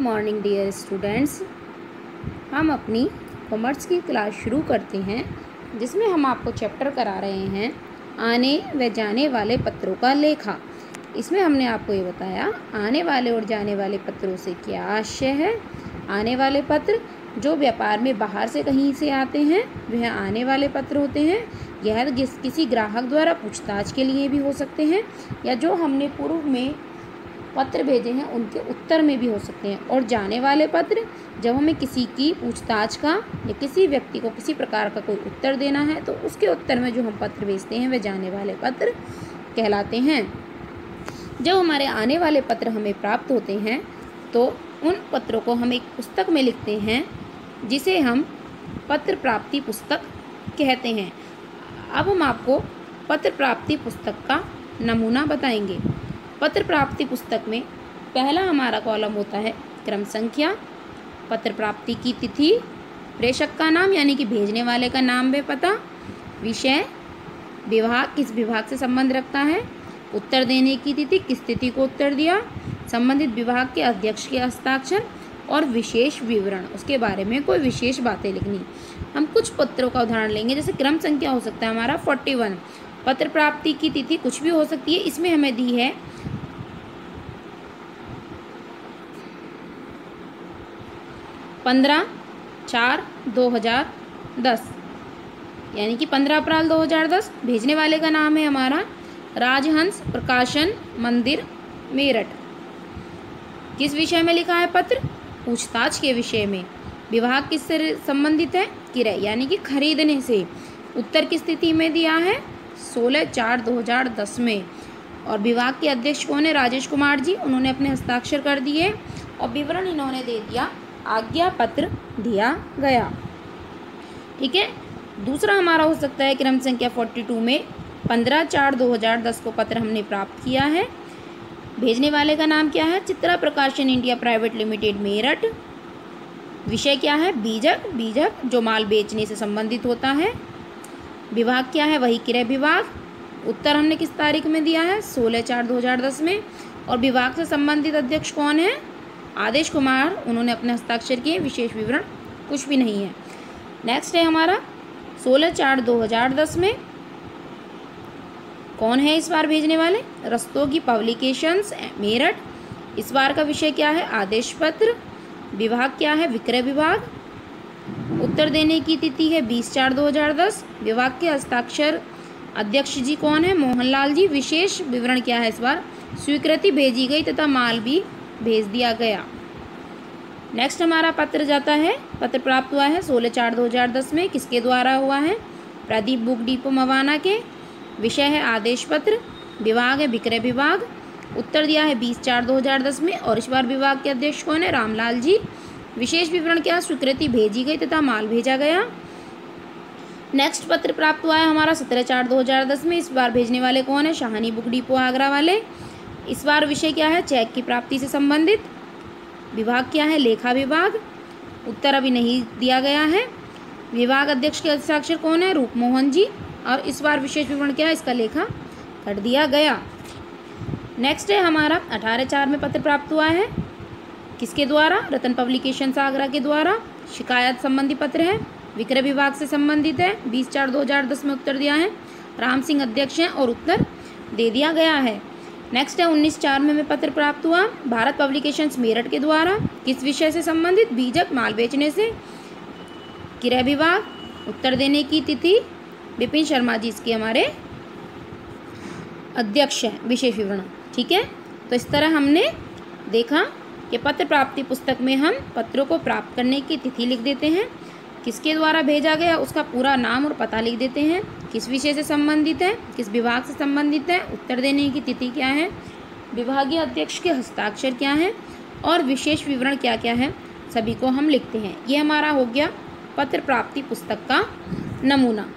Morning dear students. हम अपनी commerce की क्लास शुरू करते हैं, जिसमें हम आपको चैप्टर करा रहे हैं आने व जाने वाले पत्रों का लेखा। इसमें हमने आपको ये बताया आने वाले और जाने वाले पत्रों से क्या आशय है। आने वाले पत्र जो व्यापार में बाहर से कहीं से आते हैं वह आने वाले पत्र होते हैं। यह किसी ग्राहक द्वारा पूछताछ के लिए भी हो सकते हैं, या जो हमने पूर्व में पत्र भेजे हैं उनके उत्तर में भी हो सकते हैं। और जाने वाले पत्र जब हमें किसी की पूछताछ का या किसी व्यक्ति को किसी प्रकार का कोई उत्तर देना है तो उसके उत्तर में जो हम पत्र भेजते हैं वे जाने वाले पत्र कहलाते हैं। जब हमारे आने वाले पत्र हमें प्राप्त होते हैं तो उन पत्रों को हम एक पुस्तक में लिखते हैं, जिसे हम पत्र प्राप्ति पुस्तक कहते हैं। अब हम आपको पत्र प्राप्ति पुस्तक का नमूना बताएंगे। पत्र प्राप्ति पुस्तक में पहला हमारा कॉलम होता है क्रम संख्या, पत्र प्राप्ति की तिथि, प्रेषक का नाम यानी कि भेजने वाले का नाम व पता, विषय, विभाग किस विभाग से संबंध रखता है, उत्तर देने की तिथि किस तिथि को उत्तर दिया, संबंधित विभाग के अध्यक्ष के हस्ताक्षर और विशेष विवरण, उसके बारे में कोई विशेष बातें लिखनी। हम कुछ पत्रों का उदाहरण लेंगे। जैसे क्रम संख्या हो सकता है हमारा 41। पत्र प्राप्ति की तिथि कुछ भी हो सकती है। इसमें हमें दी है 15/4/2010 यानी कि 15 अप्रैल 2010। भेजने वाले का नाम है हमारा राजहंस प्रकाशन मंदिर मेरठ। किस विषय में लिखा है पत्र? पूछताछ के विषय में। विभाग किससे संबंधित है? क्रय यानी कि खरीदने से। उत्तर किस तिथि में दिया है? 16/4/2010 में। और विभाग के अध्यक्ष कौन है? राजेश कुमार जी। उन्होंने अपने हस्ताक्षर कर दिए और विवरण इन्होंने दे दिया, आज्ञा पत्र दिया गया। ठीक है। दूसरा हमारा हो सकता है क्रम संख्या 42 में 15/4/2010 को पत्र हमने प्राप्त किया है। भेजने वाले का नाम क्या है? चित्रा प्रकाशन इंडिया प्राइवेट लिमिटेड मेरठ। विषय क्या है? बीजक जो माल बेचने से संबंधित होता है। विभाग क्या है? वही क्रय विभाग। उत्तर हमने किस तारीख में दिया है? 16/4/2010 में। और विभाग से संबंधित अध्यक्ष कौन है? आदेश कुमार। उन्होंने अपने हस्ताक्षर किए। विशेष विवरण कुछ भी नहीं है। नेक्स्ट है हमारा 16/4/2010 में कौन है इस बार भेजने वाले? रस्तोगी पब्लिकेशंस मेरठ। इस बार का विषय क्या है? आदेश पत्र। विभाग क्या है? विक्रय विभाग। उत्तर देने की तिथि है 20/4/2010। विभाग के हस्ताक्षर अध्यक्ष जी कौन है? मोहनलाल जी। विशेष विवरण क्या है इस बार? स्वीकृति भेजी गई तथा माल भी भेज दिया गया। नेक्स्ट हमारा पत्र जाता है, पत्र प्राप्त हुआ है 16/4/2010 में। किसके द्वारा हुआ है? प्रदीप बुक डिपो मवाना के। विषय है आदेश पत्र। विभाग है विक्रय विभाग। उत्तर दिया है 20/4/2010 में। और इस बार विभाग के अध्यक्ष कौन है? रामलाल जी। विशेष विवरण क्या? स्वीकृति भेजी गई तथा माल भेजा गया। नेक्स्ट पत्र प्राप्त हुआ है हमारा 17/4/2010 में। इस बार भेजने वाले कौन है? शाहानी बुक डिपो आगरा वाले। इस बार विषय क्या है? चेक की प्राप्ति से संबंधित। विभाग क्या है? लेखा विभाग। उत्तर अभी नहीं दिया गया है। विभाग अध्यक्ष के हस्ताक्षर कौन है? रूपमोहन जी। और इस बार विशेष विवरण क्या है? इसका लेखा कर दिया गया। नेक्स्ट है हमारा 18/4 में पत्र प्राप्त हुआ है। किसके द्वारा? रतन पब्लिकेशंस आगरा के द्वारा। शिकायत संबंधी पत्र है, विक्रय विभाग से संबंधित है। 20/4/2010 में उत्तर दिया है। राम सिंह अध्यक्ष हैं और उत्तर दे दिया गया है। नेक्स्ट है 19/4 में पत्र प्राप्त हुआ भारत पब्लिकेशंस मेरठ के द्वारा। किस विषय से संबंधित? बीजक माल बेचने से। क्रय विभाग। उत्तर देने की तिथि विपिन शर्मा जी इसके हमारे अध्यक्ष हैं। विशेष विवरण। ठीक है। तो इस तरह हमने देखा कि पत्र प्राप्ति पुस्तक में हम पत्रों को प्राप्त करने की तिथि लिख देते हैं, किसके द्वारा भेजा गया उसका पूरा नाम और पता लिख देते हैं, किस विषय से संबंधित है, किस विभाग से संबंधित है, उत्तर देने की तिथि क्या है, विभागीय अध्यक्ष के हस्ताक्षर क्या हैं और विशेष विवरण क्या क्या है, सभी को हम लिखते हैं। ये हमारा हो गया पत्र प्राप्ति पुस्तक का नमूना।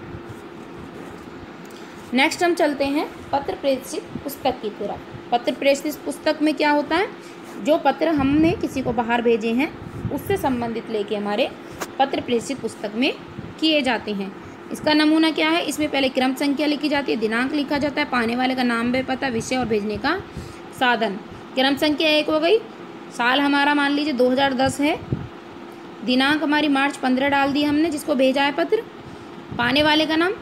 नेक्स्ट हम चलते हैं पत्र प्रेषित पुस्तक की तरफ। पत्र प्रेषित पुस्तक में क्या होता है? जो पत्र हमने किसी को बाहर भेजे हैं उससे संबंधित लेके हमारे पत्र प्रेषित पुस्तक में किए जाते हैं। इसका नमूना क्या है? इसमें पहले क्रम संख्या लिखी जाती है, दिनांक लिखा जाता है, पाने वाले का नाम व पता, विषय और भेजने का साधन। क्रम संख्या 1 हो गई, साल हमारा मान लीजिए 2010 है। दिनांक हमारी मार्च 15 डाल दी हमने जिसको भेजा है पत्र। पाने वाले का नाम,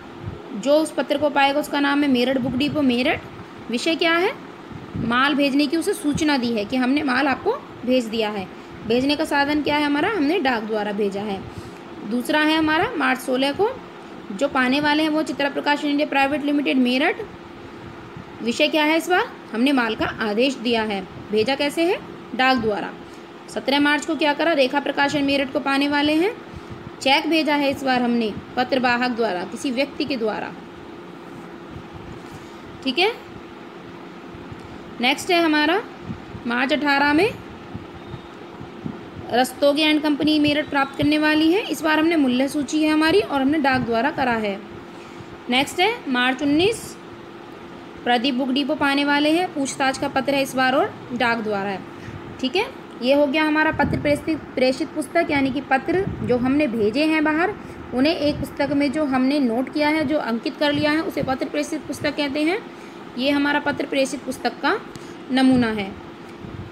जो उस पत्र को पाएगा उसका नाम है मेरठ बुक डिपो मेरठ। विषय क्या है, माल भेजने की उसे सूचना दी है कि हमने माल आपको भेज दिया है। भेजने का साधन क्या है हमारा, हमने डाक द्वारा भेजा है। दूसरा है हमारा मार्च 16 को, जो पाने वाले हैं वो चित्रा प्रकाशन इंडिया प्राइवेट लिमिटेड मेरठ। विषय क्या है, इस बार हमने माल का आदेश दिया है। भेजा कैसे है, डाक द्वारा। 17 मार्च को क्या करा, रेखा प्रकाशन मेरठ को पाने वाले हैं चेक भेजा है इस बार हमने पत्र वाहक द्वारा, किसी व्यक्ति के द्वारा। ठीक है। नेक्स्ट है हमारा मार्च 18 में रस्तोगी एंड कंपनी मेरठ प्राप्त करने वाली है। इस बार हमने मूल्य सूची है हमारी और हमने डाक द्वारा करा है। नेक्स्ट है मार्च 19 प्रदीप बुक डिपो पाने वाले हैं, पूछताछ का पत्र है इस बार और डाक द्वारा है। ठीक है, ये हो गया हमारा पत्र प्रेषित पुस्तक, यानी कि पत्र जो हमने भेजे हैं बाहर उन्हें एक पुस्तक में जो हमने नोट किया है, जो अंकित कर लिया है, उसे पत्र प्रेषित पुस्तक कहते हैं। ये हमारा पत्र प्रेषित पुस्तक का नमूना है।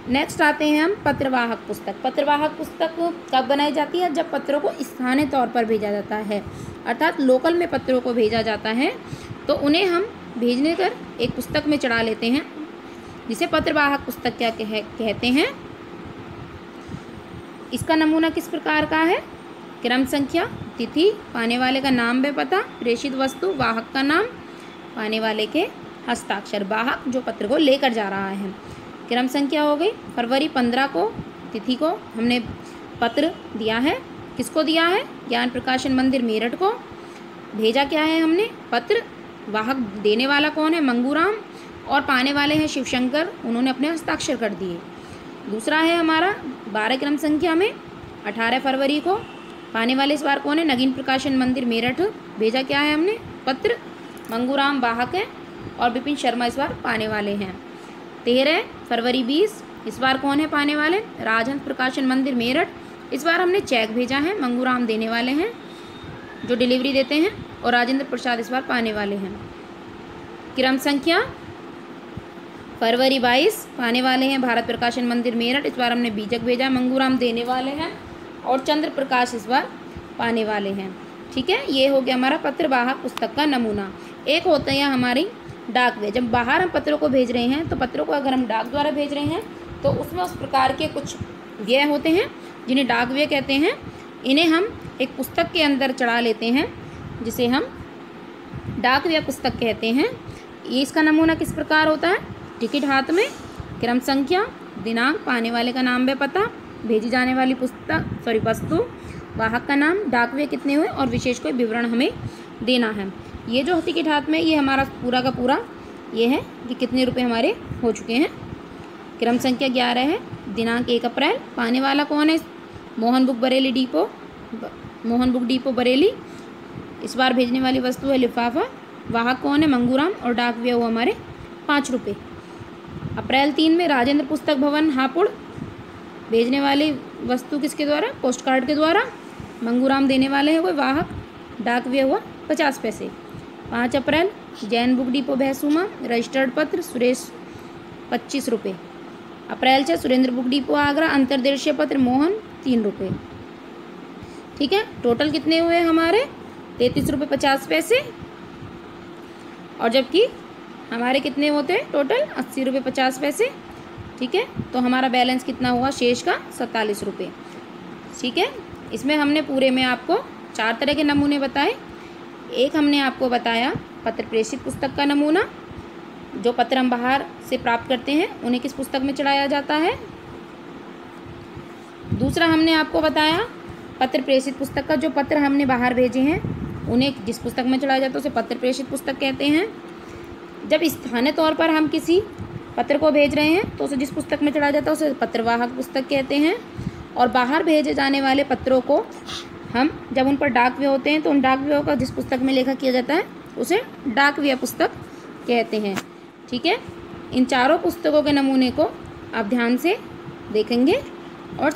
नेक्स्ट आते हैं हम पत्रवाहक पुस्तक। पत्रवाहक पुस्तक कब बनाई जाती है, जब पत्रों को स्थानीय तौर पर भेजा जाता है, अर्थात लोकल में पत्रों को भेजा जाता है तो उन्हें हम भेजने कर एक पुस्तक में चढ़ा लेते हैं, जिसे पत्रवाहक पुस्तक क्या कहते हैं। इसका नमूना किस प्रकार का है, क्रम संख्या, तिथि, पाने वाले का नाम व पता, प्रेषित वस्तु, वाहक का नाम, पाने वाले के हस्ताक्षर, वाहक जो पत्र को लेकर जा रहा है। क्रम संख्या हो गई, फरवरी 15 को तिथि को हमने पत्र दिया है, किसको दिया है, ज्ञान प्रकाशन मंदिर मेरठ को। भेजा क्या है हमने, पत्र। वाहक देने वाला कौन है, मंगूराम, और पाने वाले हैं शिवशंकर, उन्होंने अपने हस्ताक्षर कर दिए। दूसरा है हमारा 12 क्रम संख्या में 18 फरवरी को, पाने वाले इस बार कौन है, नगीन प्रकाशन मंदिर मेरठ। भेजा क्या है हमने, पत्र। मंगूराम वाहक है और विपिन शर्मा इस बार पाने वाले हैं। 13 फरवरी 20, इस बार कौन है पाने वाले, राजहंस प्रकाशन मंदिर मेरठ। इस बार हमने चेक भेजा है, मंगूराम देने वाले हैं जो डिलीवरी देते हैं, और राजेंद्र प्रसाद इस बार पाने वाले हैं। क्रम संख्या फरवरी 22, पाने वाले हैं भारत प्रकाशन मंदिर मेरठ। इस बार हमने बीजक भेजा, मंगूराम देने वाले हैं, और चंद्र प्रकाश इस बार पाने वाले हैं। ठीक है, ये हो गया हमारा पत्रवाहक पुस्तक का नमूना। एक होता है हमारी डाक वे, जब बाहर हम पत्रों को भेज रहे हैं तो पत्रों को अगर हम डाक द्वारा भेज रहे हैं तो उसमें उस प्रकार के कुछ व्यय होते हैं जिन्हें डाक व्यय कहते हैं। इन्हें हम एक पुस्तक के अंदर चढ़ा लेते हैं जिसे हम डाक व्यय पुस्तक कहते हैं। ये इसका नमूना किस प्रकार होता है, टिकट हाथ में, क्रम संख्या, दिनांक, पाने वाले का नाम व पता, भेजी जाने वाली वस्तु, वाहक का नाम, डाक व्यय कितने हुए और विशेष कोई विवरण हमें देना है। ये जो टिकट हाथ में, ये हमारा पूरा का पूरा ये है कि कितने रुपए हमारे हो चुके हैं। क्रम संख्या 11 है, दिनांक 1 अप्रैल, पाने वाला कौन है, मोहन बुक डिपो बरेली। इस बार भेजने वाली वस्तु है लिफाफा, वाहक कौन है, मंगूराम, और डाक व्यय हुआ हमारे 5 रुपये। अप्रैल 3 में राजेंद्र पुस्तक भवन हापुड़, भेजने वाली वस्तु किसके द्वारा, पोस्ट कार्ड के द्वारा, मंगूराम देने वाले हैं वो वाहक, डाक व्यय हुआ 50 पैसे। 5 अप्रैल जैन बुक डिपो भैंसुमा, रजिस्टर्ड पत्र सुरेश 25 रुपये। अप्रैल 6 सुरेंद्र बुक डिपो आगरा, अंतर्देशीय पत्र मोहन 3 रुपये। ठीक है, टोटल कितने हुए हमारे 33 रुपये 50 पैसे, और जबकि हमारे कितने होते हैं टोटल 80 रुपये 50 पैसे। ठीक है, तो हमारा बैलेंस कितना हुआ शेष का 47 रुपये। ठीक है, इसमें हमने पूरे में आपको 4 तरह के नमूने बताए। एक हमने आपको बताया पत्र प्रेषित पुस्तक का नमूना, जो पत्र हम बाहर से प्राप्त करते हैं उन्हें किस पुस्तक में चढ़ाया जाता है। दूसरा हमने आपको बताया पत्र प्रेषित पुस्तक का, जो पत्र हमने बाहर भेजे हैं उन्हें जिस पुस्तक में चढ़ाया जाता है उसे पत्र प्रेषित पुस्तक कहते हैं। जब स्थानीय तौर पर हम किसी पत्र को भेज रहे हैं तो उसे जिस पुस्तक में चढ़ाया जाता है उसे पत्रवाहक पुस्तक कहते हैं। और बाहर भेजे जाने वाले पत्रों को हम जब उन पर डाक व्यय होते हैं तो उन डाक व्ययों का जिस पुस्तक में लेखा किया जाता है उसे डाक व्यय पुस्तक कहते हैं। ठीक है, इन चारों पुस्तकों के नमूने को आप ध्यान से देखेंगे और